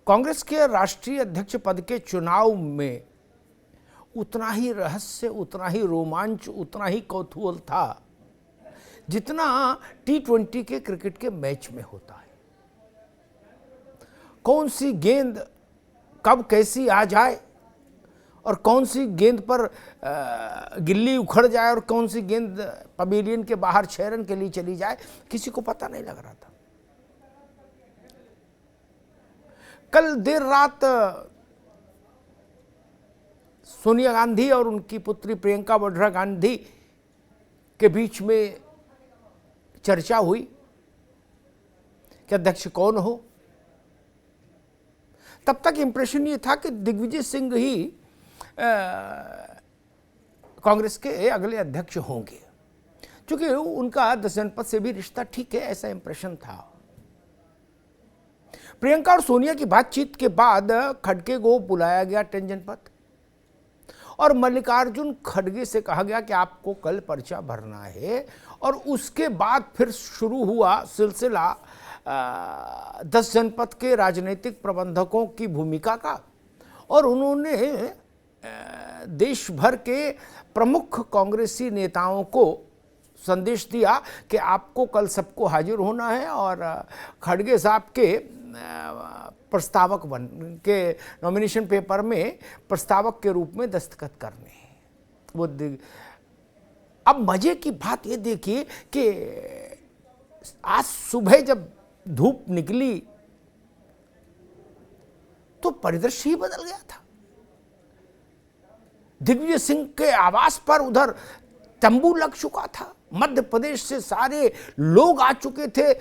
कांग्रेस के राष्ट्रीय अध्यक्ष पद के चुनाव में उतना ही रहस्य, उतना ही रोमांच, उतना ही कौतूहल था जितना T20 के क्रिकेट के मैच में होता है। कौन सी गेंद कब कैसी आ जाए और कौन सी गेंद पर गिल्ली उखड़ जाए और कौन सी गेंद पवेलियन के बाहर 6 रन के लिए चली जाए, किसी को पता नहीं लग रहा था। कल देर रात सोनिया गांधी और उनकी पुत्री प्रियंका वाड्रा गांधी के बीच में चर्चा हुई कि अध्यक्ष कौन हो। तब तक इंप्रेशन ये था कि दिग्विजय सिंह ही कांग्रेस के अगले अध्यक्ष होंगे, क्योंकि उनका 10 जनपद से भी रिश्ता ठीक है, ऐसा इंप्रेशन था। प्रियंका और सोनिया की बातचीत के बाद खड़गे को बुलाया गया 10 जनपद और मल्लिकार्जुन खड़गे से कहा गया कि आपको कल पर्चा भरना है। और उसके बाद फिर शुरू हुआ सिलसिला 10 जनपद के राजनीतिक प्रबंधकों की भूमिका का, और उन्होंने देश भर के प्रमुख कांग्रेसी नेताओं को संदेश दिया कि आपको कल सबको हाजिर होना है और खड़गे साहब के प्रस्तावक बन के नॉमिनेशन पेपर में प्रस्तावक के रूप में दस्तखत करने हैं। वो अब मजे की बात ये देखिए कि आज सुबह जब धूप निकली तो परिदृश्य ही बदल गया था। दिग्विजय सिंह के आवास पर उधर तंबू लग चुका था, मध्य प्रदेश से सारे लोग आ चुके थे,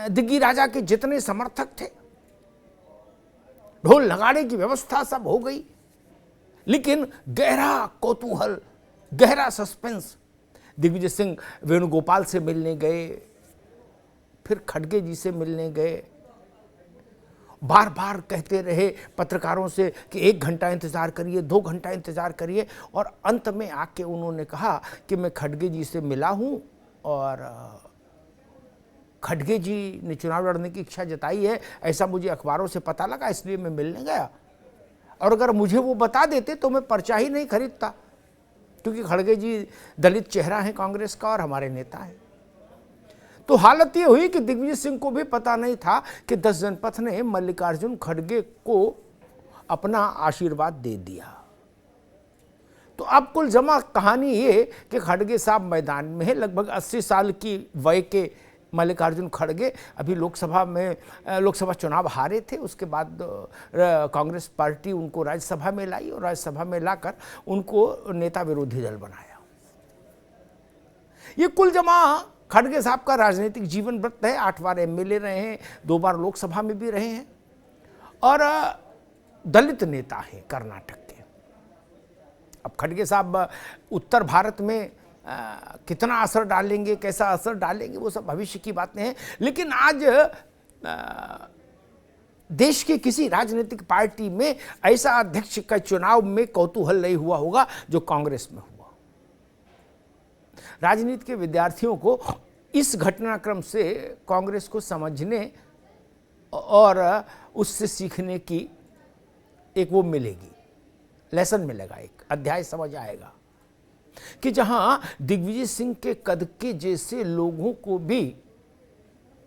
दिग्गी राजा के जितने समर्थक थे, ढोल नगाड़े की व्यवस्था सब हो गई। लेकिन गहरा कौतूहल, गहरा सस्पेंस। दिग्विजय सिंह वेणुगोपाल से मिलने गए, फिर खड़गे जी से मिलने गए, बार बार कहते रहे पत्रकारों से कि 1 घंटा इंतजार करिए, 2 घंटा इंतजार करिए, और अंत में आके उन्होंने कहा कि मैं खड़गे जी से मिला हूं और खड़गे जी ने चुनाव लड़ने की इच्छा जताई है, ऐसा मुझे अखबारों से पता लगा, इसलिए मैं मिलने गया। और अगर मुझे वो बता देते तो मैं पर्चा ही नहीं खरीदता, क्योंकि खड़गे जी दलित चेहरा है कांग्रेस का और हमारे नेता हैं। तो हालत ये हुई कि दिग्विजय सिंह को भी पता नहीं था कि 10 जनपद ने मल्लिकार्जुन खड़गे को अपना आशीर्वाद दे दिया। तो अब कुल जमा कहानी ये कि खड़गे साहब मैदान में है। लगभग 80 साल की वय के मल्लिकार्जुन खड़गे अभी लोकसभा चुनाव हारे थे। उसके बाद कांग्रेस पार्टी उनको राज्यसभा में लाई और राज्यसभा में लाकर उनको नेता विरोधी दल बनाया। ये कुल जमा खड़गे साहब का राजनीतिक जीवन वृत्त है। 8 बार एमएलए रहे हैं, 2 बार लोकसभा में भी रहे हैं और दलित नेता हैं कर्नाटक के। अब खड़गे साहब उत्तर भारत में कितना असर डालेंगे, कैसा असर डालेंगे, वो सब भविष्य की बातें हैं। लेकिन आज देश की किसी राजनीतिक पार्टी में ऐसा अध्यक्ष का चुनाव में कौतूहल नहीं हुआ होगा जो कांग्रेस में हुआ। राजनीति के विद्यार्थियों को इस घटनाक्रम से कांग्रेस को समझने और उससे सीखने की एक वो मिलेगी, लेसन मिलेगा, एक अध्याय समझ आएगा कि जहां दिग्विजय सिंह के कद के जैसे लोगों को भी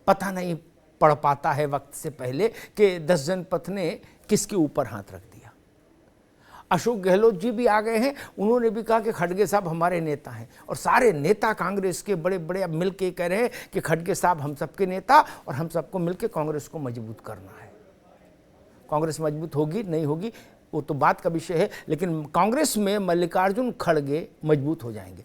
पता नहीं पड़ पाता है वक्त से पहले कि 10 जनपद ने किसके ऊपर हाथ रख दिया। अशोक गहलोत जी भी आ गए हैं, उन्होंने भी कहा कि खड़गे साहब हमारे नेता हैं, और सारे नेता कांग्रेस के बड़े बड़े अब मिल के कह रहे हैं कि खड़गे साहब हम सबके नेता और हम सबको मिलकर कांग्रेस को मजबूत करना है। कांग्रेस मजबूत होगी नहीं होगी वो तो बात का विषय है, लेकिन कांग्रेस में मल्लिकार्जुन खड़गे मजबूत हो जाएंगे।